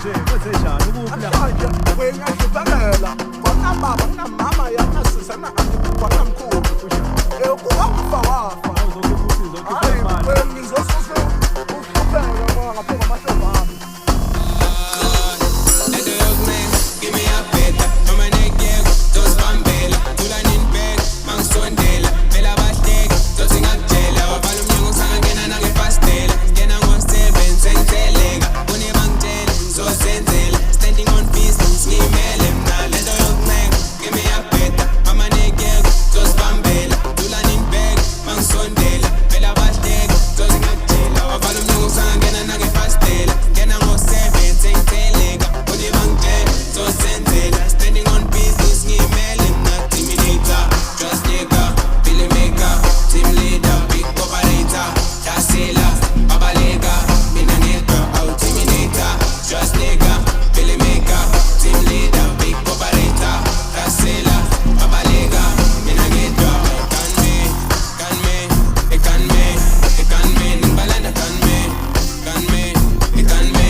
nje kwenze njani ukuphi la manje wengahluphekela bona baba nginamama yanasisa na kwanamkhulu kuba ufa wafa uzokhipha usizo imali ngizosusa ukuhlupheka ngoba ngaphuka amahlobo ami give me a beta mama nekeko zosibambela thulani inibheka mangisondela phela abahleka zothi ngakutshela wavala umnyango sangangena nangefastela ngena ngo-7 sengitheleka kune bangitshela ngizosenzela standing on business ngiyimele mna lento yokuncenga give me a beta mama nekeko zosibambela thulani inibheka mangisondela phela abahleka zothi ngakutshela wavala umnyango sangangena nangefastela ngena ngo-7 sengitheleka kune bangitshela zosenzela standing on business ngiyimele mna terminator just nigga filmmaker team leader big operator dasela babaleka mina ngedwa terminator just nigga filmmaker team leader big operator dasela babaleka mina ngedwa gunman ngibalanda gunman ngibalanda gunman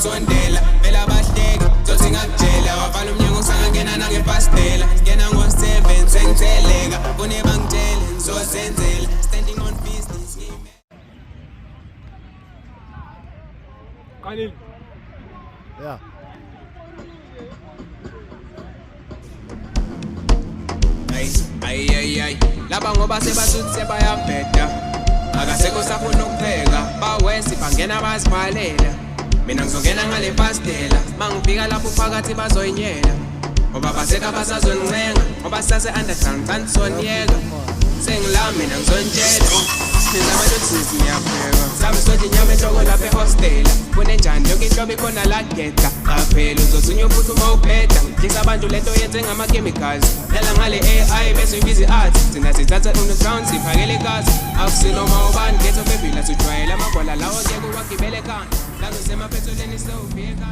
sondela phela abahleka zothi ngakutshela wavala umnyango sangangena nangefastela ngena ngo-7 sengitheleka kune bangitshela ngizosenzela standing on business Khalil Yeah. Ay laba ngoba sebasuthi sebayabheda akasekho safuna ukupheka bawesi bangena bazibhalela mina ngizongena ngale fastela mangifika lapho phakathi bazoyinyela ngoba baseka basazoncenga ngoba sase underground kanisonyeka sengila mina ngizontshela mina abathi ngiyapheka sami sothi inyama enhloko lapha ehostela kunenjani yonke into bikhona la geta qaphela uzozunya futhi uma upheda ngisa abantu lento yenze ngama-chemicals yala ngale AI bese uyibiza art thina sithatha underground siphakele kazi akusinoma ubani getho bebila sijwayela amagwala lawo ngeke uwagibele ekhanda la ngisemaphetheleni sewubheka